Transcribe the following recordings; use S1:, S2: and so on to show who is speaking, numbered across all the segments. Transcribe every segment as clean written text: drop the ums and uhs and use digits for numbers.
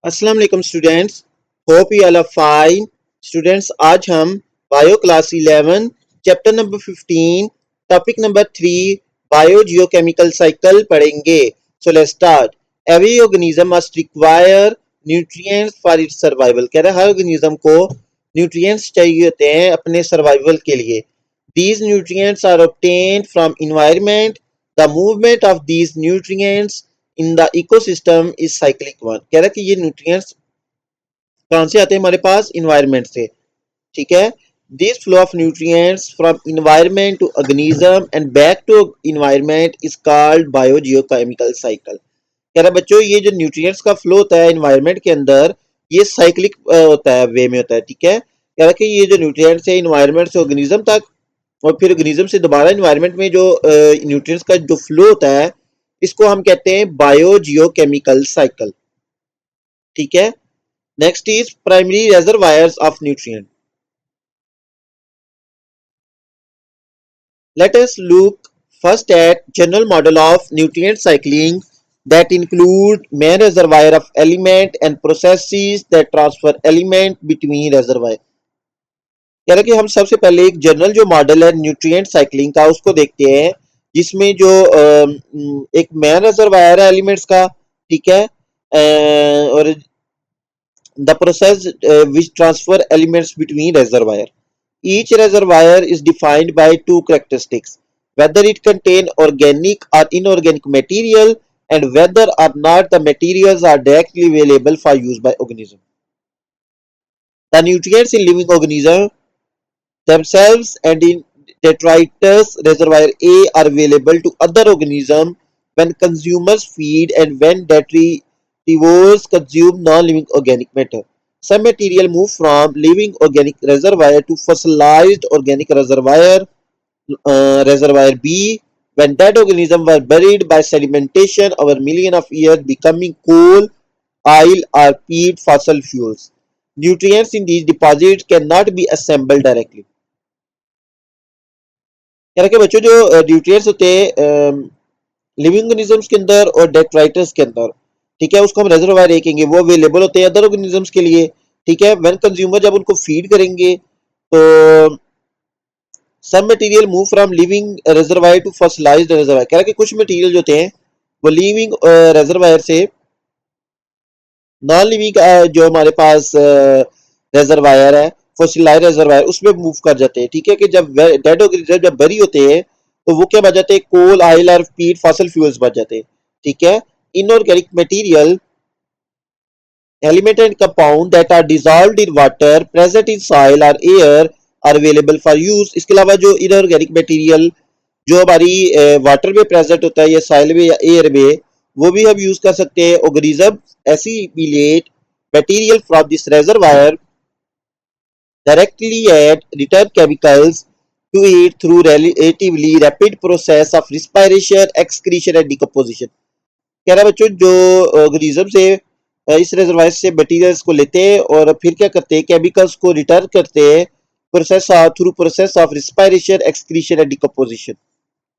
S1: अस्सलाम वालेकुम students. Hope you all are fine. Students, आज हम bio class 11 chapter number 15 topic number 3 biogeochemical cycle पढ़ेंगे। So let's start. Every organism must require nutrients for its survival. कह रहा है हर organism को nutrients चाहिए होते हैं अपने सर्वाइवल के लिए। These nutrients are obtained from environment. The movement of these nutrients in the ecosystem is cyclic one. कह रहा है कि ये nutrients कहाँ से आते हैं हमारे पास environment से, ठीक है। This flow of nutrients from environment to organism and back to environment is called biogeochemical cycle. कह रहा है बच्चों ये जो nutrients का flow होता है environment के अंदर ये cyclic होता है, वे में होता है, ठीक है। कह रहा है कि ये जो nutrients है environment से organism तक और फिर ऑर्गेनिज्म से दोबारा एनवायरनमेंट में जो न्यूट्रिएंट्स का जो फ्लो होता है इसको हम कहते हैं बायोजियोकेमिकल साइकिल, ठीक है। Next is primary reservoirs of nutrient. Let us look first at general model of nutrient cycling that include main reservoir of element and processes that transfer element between reservoir। कह रहा है कि हम सबसे पहले एक जनरल जो मॉडल है न्यूट्रिएंट साइक्लिंग का उसको देखते हैं, जिसमें जो एक मेन रिजर्वायर है एलिमेंट्स का, ठीक है, और the process which transfer elements between reservoir. Each reservoir is defined by two characteristics: whether it contain organic or inorganic material and whether or not the materials are directly available for use by organism. The nutrients in living organism themselves and in detritus reservoir A are available to other organisms when consumers feed and when detritivores consume non-living organic matter. Some material move from living organic reservoir to fossilized organic reservoir B when dead organisms were buried by sedimentation over millions of years, becoming coal, oil, or peat fossil fuels. Nutrients in these deposits cannot be assembled directly. कह रहा कि बच्चों जो nutrients होते हैं living organisms के अंदर और डेट्राइटस के अंदर, ठीक है, उसको हम रेजर्वायर कहेंगे, वो अवेलेबल होते हैं अदर ऑर्गेनिजम्स के लिए, ठीक है। व्हेन कंज्यूमर जब उनको फीड करेंगे तो some material move from living reservoir to fossilized reservoir. कह रहा कि कुछ मटेरियल जो होते हैं वो लिविंग रेजर्वायर से नॉन लिविंग जो हमारे पास रेजर्वायर है फॉसिलाइज्ड रेजर्वायर उसमें मूव कर जाते हैं, ठीक है। कि जब डेड ऑर्गेनिज्म जब बरी होते हैं तो वो क्या बन जाते हैं, कोल, ऑयल और पीट फॉसिल फ्यूल्स बन जाते हैं, ठीक है। Inorganic material element and compound that are dissolved in water present in soil or air are available for use। इसके अलावा जो इनऑर्गेनिक मटेरियल जो हमारी वाटर में प्रेजेंट होता है या सॉइल में या एयर में वो भी हम यूज कर सकते हैं। Organism assimilate material from this reservoir directly and return chemicals to it through relatively rapid process of respiration, excretion and decomposition। कह रहा है बच्चों जो ऑर्गेनिज्म से इस रिजर्वायर से मटेरियल्स को लेते हैं और फिर क्या करते हैं, केमिकल्स को रिटर्न करते हैं process of respiration, excretion and decomposition.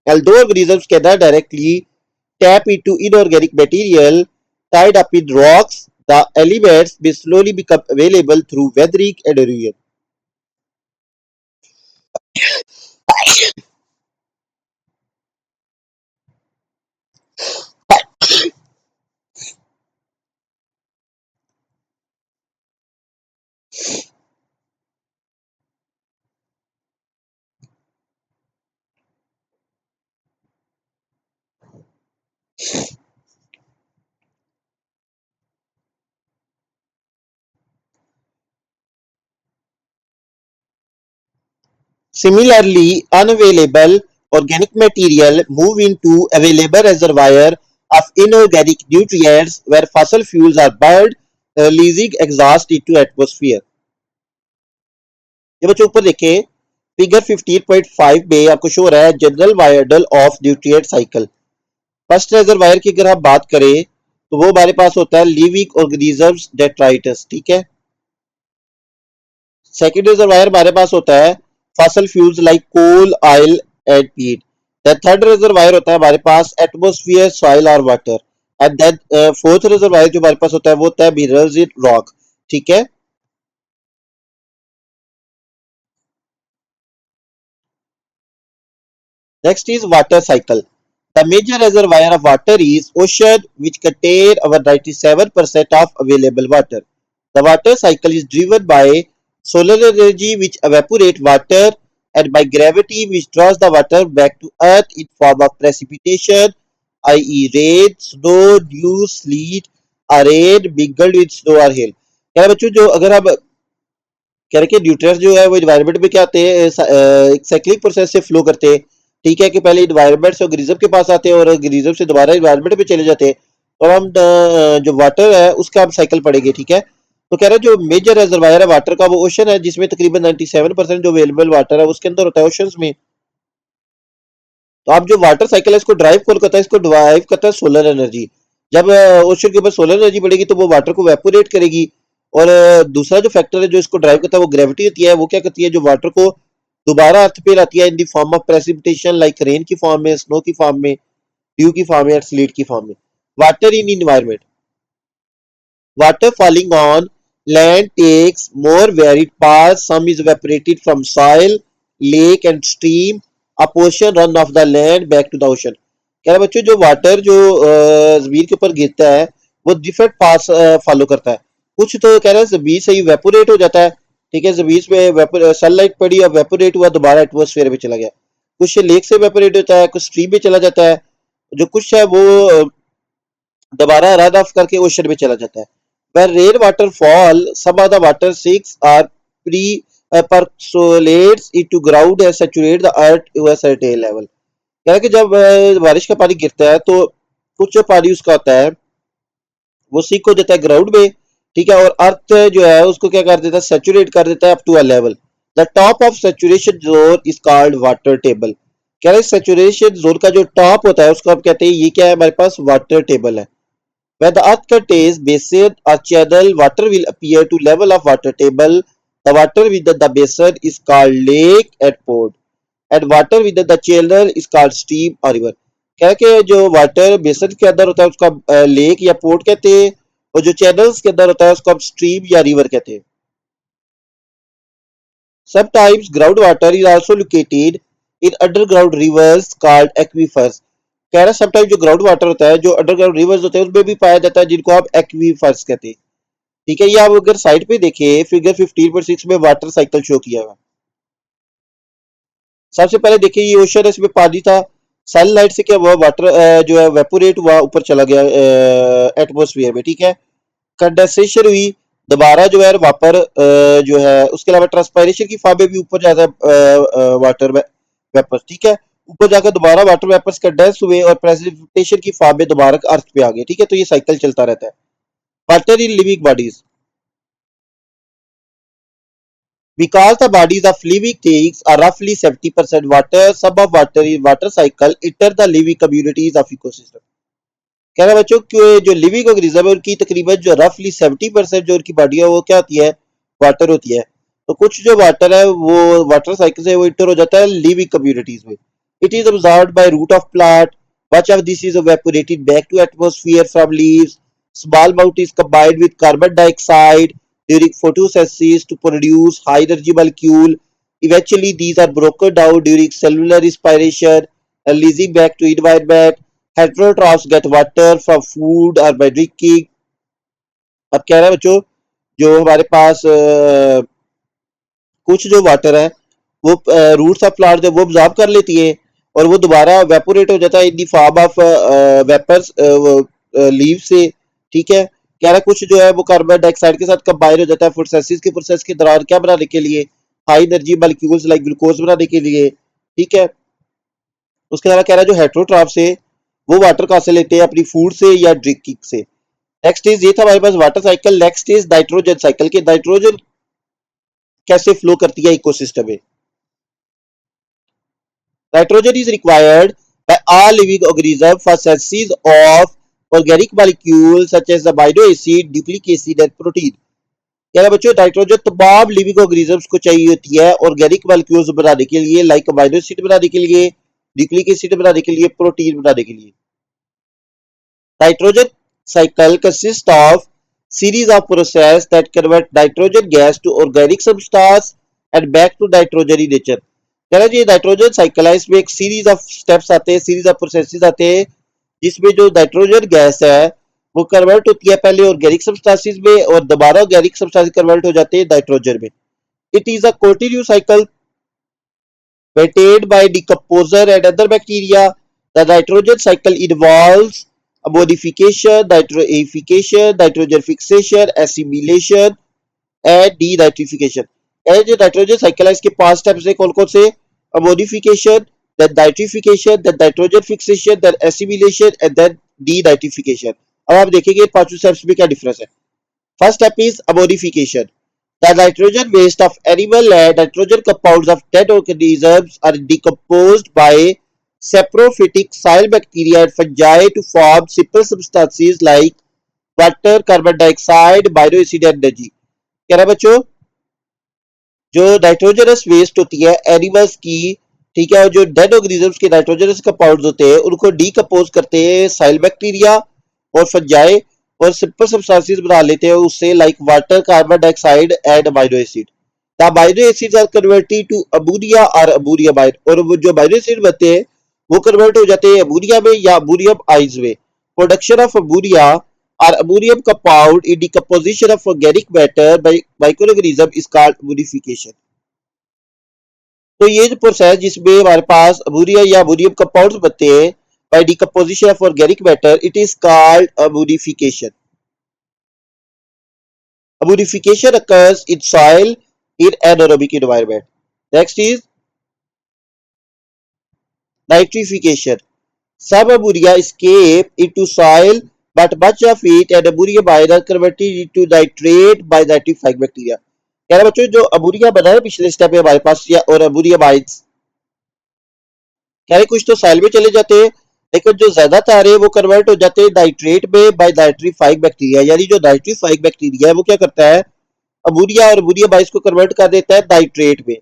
S1: Although organisms cannot directly tap into inorganic material tied up in rocks, the elements may slowly become available through weathering and erosion। Similarly, unavailable organic material move into available reservoir of inorganic nutrients where fossil fuels are burned, releasing exhaust into atmosphere। ये बच्चों ऊपर देखें figure 15.5 में आपको show हो रहा है general model of nutrient cycle. First reservoir की अगर हम बात करें तो वो हमारे पास होता है लिविंग ऑर्गेनिजम्स डेट्राइटस, ठीक है। सेकेंड रिजर्वायर हमारे पास होता है fossil fuels like coal, oil and peat. The third reservoir होता है हमारे पास एटमोस्फियर, सॉइल और water. And then fourth reservoir जो हमारे पास होता है वो होता है मिनरल्स इन रॉक, ठीक है। Next is water cycle. The major reservoir of water is ocean, which contain over 97% of available water. The water cycle is driven by solar energy, which evaporate water, and by gravity, which draws the water back to earth in form of precipitation, i.e. rain, snow, dew, sleet, or rain mingled with snow or hail. क्या बच्चों, जो अगर हम कह रहे कि nutrients जो है वो इन्वायरमेंट में क्या आते हैं, एक साइक्लिक प्रोसेस से फ्लो करते हैं, ठीक है, कि पहले इन्वायरमेंट से ऑर्गेनिज्म के पास आते हैं और ऑर्गेनिज्म से दोबारा इन्वायरमेंट में चले जाते हैं, और हम जो वाटर है उसका हम साइकिल पढ़ेंगे, ठीक है। तो कह रहे हैं जो मेजर रिजर्वायर है वाटर का वो ओशन है, जिसमें तकरीबन 97% जो अवेलेबल वाटर है उसके अंदर होता है ओशंस में। तो आप जो वाटर साइकिल है इसको ड्राइव कौन करता है, इसको ड्राइव करता है सोलर एनर्जी। जब ओशन के ऊपर सोलर एनर्जी बढ़ेगी तो वो वाटर को वेपोरेट करेगी, और दूसरा जो फैक्टर है जो इसको ड्राइव करता है वो ग्रेविटी होती है। वो क्या करती है, जो वाटर को दोबारा अर्थ पे लाती है in the form of precipitation, like rain की फॉर्म में, स्नो की फॉर्म में, ड्यू की फॉर्म में और स्लीट की फॉर्म में। Water in environment, water falling on land takes more varied paths. Some is evaporated from soil, lake and stream. A portion run off the land back to the ocean. कह रहे बच्चों जो water जो जमीन के ऊपर गिरता है वो डिफरेंट पास फॉलो करता है। कुछ तो कह रहे हैं जमीन से ही वेपोरेट हो जाता है, ठीक है, जमीन में सनलाइट पड़ी और वेपोरेट हुआ दोबारा एटमोसफेयर में चला गया। कुछ लेक से वेपोरेट होता है, कुछ स्ट्रीम में चला जाता है, जो कुछ है वो दोबारा रन ऑफ करके ओशन में चला जाता है। Where rain water fall, some of the water sinks or percolates into ground and saturate the earth to a certain level. क्या है कि जब बारिश का पानी गिरता है तो कुछ जो पानी उसका होता है वो सिंक हो जाता है ग्राउंड में, ठीक है, और अर्थ जो है उसको क्या कर देता है, सेचुरेट कर देता है up to a level. The top of saturation zone is called water table. क्या है, सेचुरेशन जोन का जो टॉप होता है उसको हम कहते हैं, ये क्या है हमारे पास वाटर टेबल है। When the earth contains basin or channel, water will appear to level of water table. The water within the basin is called lake and pond, and water within the channel is called stream or river. क्या है कि जो water बेसन के अंदर होता है उसको लेक या पोर्ट कहते हैं, और जो चैनल्स के अंदर होता है उसको हम स्ट्रीम या रिवर कहते हैं। Sometimes groundwater is also located in underground rivers called aquifers. कह रहा है समटाइम जो ग्राउंड वाटर होता है, जो अंडरग्राउंड रिवर्स होते हैं उसमें भी पाया जाता है, जिनको आप एक्वीफर्स कहते हैं, ठीक है। ये आप अगर साइड पे देखें फिगर 15.6 में वाटर साइकिल शो किया हुआ। सबसे पहले देखिए ये ओशन है, इसमें पानी था, सनलाइट से क्या हुआ, वाटर जो है वेपोरेट हुआ, ऊपर चला गया एटमोसफियर में, ठीक है। कंडेंसेशन हुई, दोबारा जो है वापर जो है, उसके अलावा ट्रांसपायरेशन की फॉर्म में भी ऊपर जाता है वाटर वेपर्स, ठीक है। ऊपर जाकर दोबारा वाटर वेपर्स कंडेंस हुए और प्रेसिपिटेशन की फॉर्म में दोबारा अर्थ पे आ गए, ठीक है। तो ये साइकिल चलता रहता है। Water in living bodies, because the bodies of living things are roughly 70% water, some of water in water cycle enter the living communities of ecosystem. कह रहा है बच्चों कि जो लिविंग ऑर्गेनिज्म है उनकी तकरीबन जो रफली 70% जो उनकी बॉडी है वो क्या होती है, वाटर होती है। तो कुछ जो वाटर है वो वाटर साइकिल से वो इंटर हो जाता है लिविंग कम्युनिटीज में। It is absorbed by root of plant, much of this is evaporated back to atmosphere from leaves, small amount is combined with carbon dioxide during photosynthesis to produce high energy molecule. Eventually these are broken down during cellular respiration, releasing back to environment. Heterotrophs get water from food or by drinking. अब कह रहा है बच्चों जो हमारे पास कुछ जो water है वो रूट्स ऑफ प्लांट है वो ऑब्जॉर्ब कर लेती है और वो दोबारा वेपोरेट हो जाता है in the form of vapours leave से, ठीक है। कह रहा है कुछ जो है वो कार्बन डाइऑक्साइड के साथ कंबाइन हो जाता है फोटोसिंथेसिस के प्रोसेस के दौरान, क्या बनाने के लिए, high energy molecules like glucose बनाने के लिए, ठीक है। उसके अलावा कह रहा है जो हेट्रोट्रॉफ से वो वाटर कहाँ से लेते हैं, अपनी फूड से या ड्रिंकिंग से। नेक्स्ट इज, ये था हमारे पास water cycle. Next is nitrogen cycle के नाइट्रोजन कैसे फ्लो करती है इकोसिस्टम में। Nitrogen is required by all living organism for synthesis of organic molecules such as amino acid, nucleic acid and protein. क्या बच्चों नाइट्रोजन तमाम लिविंग ऑर्गेनिजम्स को चाहिए होती है ऑर्गेनिक मॉलिक्यूल्स बनाने के लिए, लाइक अमीनो एसिड बनाने के लिए, न्यूक्लिक एसिड बनाने के लिए, प्रोटीन बनाने के लिए। Nitrogen cycle consists of series of processes that convert nitrogen gas to organic substance and back to nitrogen in nature. कह रहा जी नाइट्रोजन साइकिल है, इसमें एक सीरीज ऑफ स्टेप्स आते हैं, सीरीज ऑफ प्रोसेसेस आते हैं, जिसमें जो नाइट्रोजन गैस है वो कन्वर्ट होती है पहले ऑर्गेनिक सब्सटेंसेस में और दोबारा ऑर्गेनिक सब्सटेंस कन्वर्ट हो जाते हैं नाइट्रोजन में. It is a continuous cycle maintained by decomposer and other bacteria. The nitrogen cycle involves ammonification, nitrification, nitrogen fixation, assimilation and denitrification. ये जो नाइट्रोजन साइकिल है इसके 5 स्टेप्स है, कौन कौन से? Ammonification, then nitrification, then nitrogen fixation, then assimilation and then denitrification. अब आप देखेंगे पांचों स्टेप्स में क्या डिफरेंस है. First step is ammonification. The nitrogen waste of animal and nitrogen compounds of dead organisms are decomposed by saprophytic soil bacteria and fungi to form simple substances like water, carbon dioxide, amino acid and energy. कह रहा बच्चों जो nitrogenous waste होती है animals की, ठीक है, और जो डेड ऑर्गेनिजम्स के नाइट्रोजनस कंपाउंड्स होते हैं उनको डीकंपोज करते हैं साइल बैक्टीरिया और फंजाई और सिंपल सब्सटेंसेस बना लेते हैं उससे, like water, carbon dioxide and amino acid. The amino acids are converted to ammonia और अमोनियम आयन, और वो जो अमीनो एसिड बनते हैं वो कन्वर्ट हो जाते हैं अमोनिया में या अमोनियम आयंस में. Production of ammonia or ammonium compound in decomposition of organic matter by microorganism is called ammonification. तो ये जो प्रोसेस जिसमें हमारे पास अमोनिया या अमोनियम कंपाउंड्स बनते हैं by decomposition of organic matter, it is called ammonification. Ammonification occurs in soil in anaerobic environment. Next is nitrification. Some ammonia escape into soil, but much of it and ammonium ion are converted into nitrate by nitrifying bacteria. कह रहा बच्चों जो ammonia बना है पिछले step में हमारे पास या और अमोनियम आयंस कह रहे कुछ तो साइल में चले जाते हैं, लेकिन जो ज्यादातर है वो कन्वर्ट हो जाते हैं नाइट्रेट में बाय नाइट्रीफाइंग बैक्टीरिया. यानी जो नाइट्रीफाइंग बैक्टीरिया है वो क्या करता है, अमोनिया और अमोनियम आयंस को कन्वर्ट कर देता है नाइट्रेट में.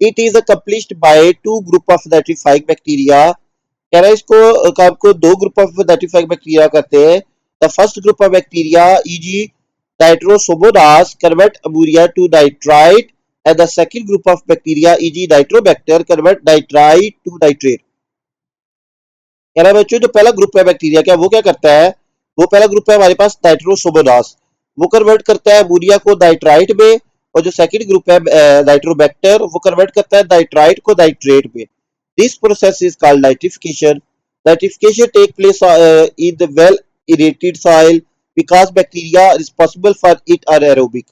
S1: It is accomplished by two group of nitrifying bacteria. कह रहा है इसको काम को दो ग्रुप ऑफ नाइट्रीफाइंग बैक्टीरिया करते हैं. The first group of bacteria e g Nitrosomonas convert ammonia to nitrite and the second group of bacteria e g Nitrobacter convert nitrite to nitrate. कह रहा है बच्चों जो पहला ग्रुप है बैक्टीरिया क्या वो क्या करता है, वो पहला ग्रुप है हमारे पास नाइट्रोसोमोनास, वो कन्वर्ट करता है अमोनिया को नाइट्राइट में, और जो सेकंड ग्रुप है नाइट्रोबैक्टर वो कन्वर्ट करता है नाइट्राइट को नाइट्रेट में. This process is called nitrification. Nitrification takes place in the well-aerated soil because bacteria responsible for it are aerobic.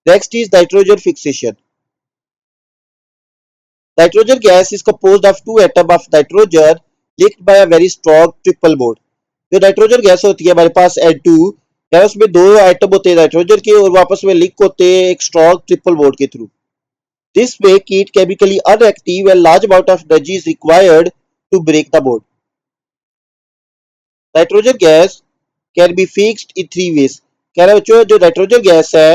S1: Next is nitrogen fixation. Nitrogen gas is composed of two atoms of nitrogen linked by a very strong triple bond. जो nitrogen gas होती है हमारे पास N2 है, उसमें दो atom होते हैं nitrogen के और वापस में लिंक होते हैं एक स्ट्रॉन्ग ट्रिपल बॉन्ड के through. This make it chemically inactive and large amount of energy is required to break the bond. Nitrogen gas can be fixed in three ways. कह रहे बच्चों जो नाइट्रोजन गैस है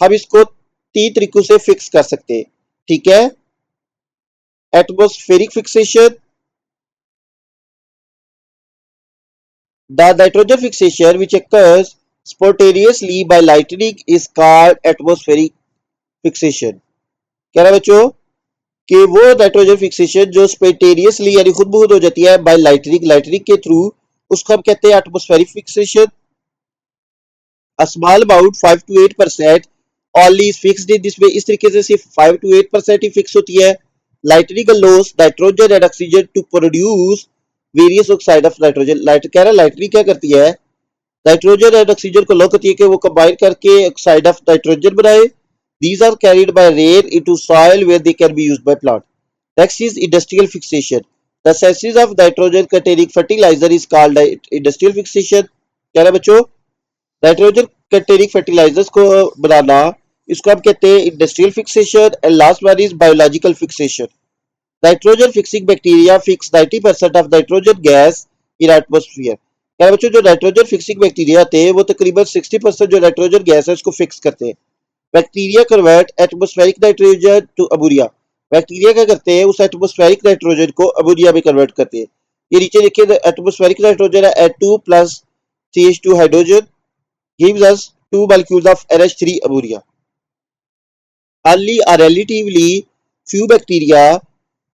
S1: हम इसको तीन तरीकों से फिक्स कर सकते हैं, ठीक है. Atmospheric fixation. The nitrogen fixation which occurs spontaneously by lightning is called atmospheric fixation. कह रहा है बच्चों कि वो नाइट्रोजन फिक्सेशन जो स्पॉन्टेनियसली यानी खुद ब खुद हो जाती है बाय लाइटनिंग के थ्रू, उसको हम कहते हैं atmospheric fixation. A small amount 5 to 8% only is fixed in this way. इस तरीके से सिर्फ 5 to 8% ही फिक्स होती है. Lightning allows nitrogen and oxygen to produce various oxide of nitrogen. कह रहा है लाइटनिंग क्या करती है, नाइट्रोजन एंड ऑक्सीजन को लॉक करती है कि वो कंबाइन करके ऑक्साइड ऑफ नाइट्रोजन बनाए. These are carried by rain into soil where they can be used by plant. Next is industrial fixation. The synthesis of nitrogen containing fertilizer is called industrial fixation. क्या है बच्चों nitrogen containing fertilisers को बनाना इसको हम कहते हैं industrial fixation. And last one is biological fixation. Nitrogen fixing bacteria fix 90% of nitrogen gas in atmosphere. क्या है बच्चों जो नाइट्रोजन फिक्सिंग बैक्टीरिया थे वो तकरीबन 60% जो नाइट्रोजन गैस है उसको फिक्स करते हैं. Bacteria convert atmospheric nitrogen to ammonia. Bacteria क्या करते हैं उस एटमॉस्फेरिक नाइट्रोजन को अमोनिया में कन्वर्ट करते हैं. ये नीचे देखिए एटमॉस्फेरिक नाइट्रोजन है H2 plus CH2 hydrogen gives us 2 molecules of NH3 ammonia. Only a relatively few bacteria,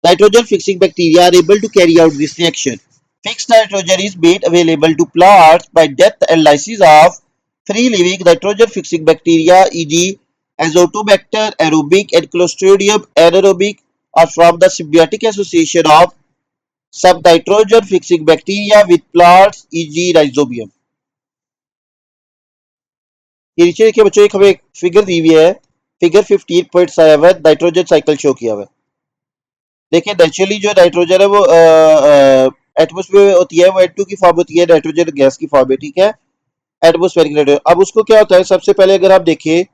S1: nitrogen fixing bacteria, are able to carry out this reaction. Fixed nitrogen is made available to plants by death and lysis of free living nitrogen fixing bacteria, e.g. Azotobacter aerobic and Clostridium anaerobic, or from the symbiotic association of some nitrogen fixing bacteria with plants, e.g. Rhizobium. ये नीचे देखिए बच्चों, एक हमें एक figure दी हुई है, figure 15.7 nitrogen cycle show किया हुआ है। देखिए नेचुरली जो नाइट्रोजन है वो एटमोस्फेयर में होती है, वो H2 की फॉर्म होती है, नाइट्रोजन गैस की फॉर्म में, ठीक है, एटमोस्फेरिक नाइट्रोजन। अब उसको क्या होता है, सबसे पहले अगर आप देखें,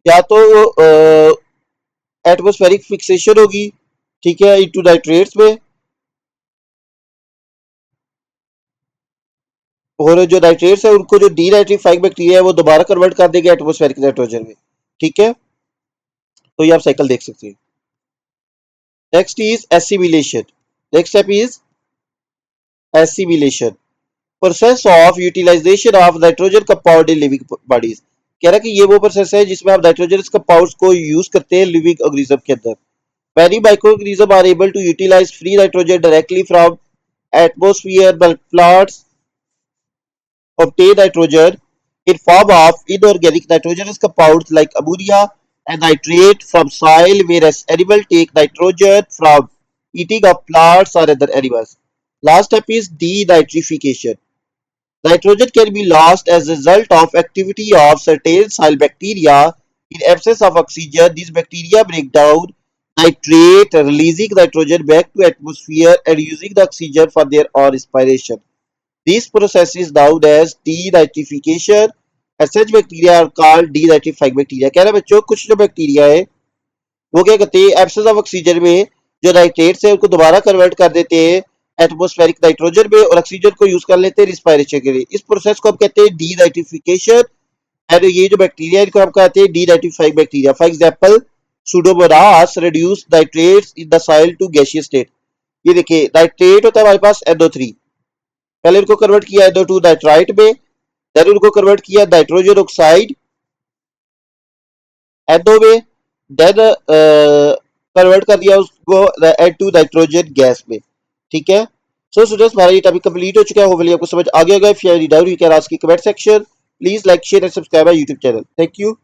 S1: या तो एटमोस्फेरिक फिक्सेशन होगी, ठीक है, इनटू नाइट्रेट्स में, और जो नाइट्रेट्स है उनको जो डीनाइट्रीफाइंग बैक्टीरिया है वो दोबारा कन्वर्ट कर देगा एटमोस्फेरिक नाइट्रोजन में, ठीक है। तो ये आप साइकिल देख सकते हैं। Next is assimilation. Next step is assimilation, process of utilization of nitrogen compound in living bodies. कह रहा है कि ये वो प्रोसेस है जिसमें आप नाइट्रोजन कंपाउंड्स को यूज करते हैं लिविंग ऑर्गेनिज्म के अंदर। Many microorganisms are able to utilize free nitrogen directly from atmosphere, but plants obtain nitrogen in form of inorganic nitrogenous compounds like ammonia and nitrate from soil, whereas animals take nitrogen from eating of plants or other animals. Last step is denitrification. Nitrogen can be lost as a result of activity of certain soil bacteria. In absence of oxygen, these bacteria break down nitrate, releasing nitrogen back to atmosphere and using the oxygen for their own respiration. This process is known as denitrification, and such bacteria are called denitrifying bacteria. कह रहे हैं बच्चों, कुछ जो bacteria है वो क्या करते हैं, एब्सेंस ऑफ ऑक्सीजन में जो नाइट्रेट्स है उनको दोबारा कन्वर्ट कर देते हैं एटमॉस्फेरिक नाइट्रोजन में, और ऑक्सीजन को यूज कर लेते हैं रिस्पायरेशन के लिए। इस प्रोसेस को हम कहते हैं डीनाइट्रिफिकेशन। एंड ये जो बैक्टीरिया इनको हम कहते हैं denitrifying bacteria. For example Pseudomonas reduce nitrates in the soil to gaseous state. ये देखिए नाइट्रेट होता है हमारे पास NO3, पहले इनको कन्वर्ट किया NO2 नाइट्राइट में, देन उनको कन्वर्ट किया नाइट्रोजन ऑक्साइड NO में, देन कन्वर्ट कर दिया उसको N2 नाइट्रोजन गैस में, ठीक है। सो स्टूडेंट्स, हमारा ये टॉपिक कंप्लीट हो चुका है, होपफुली आपको समझ आ गया होगा। If you have any doubt you can ask in comment section. Please like share and subscribe my YouTube channel. Thank you.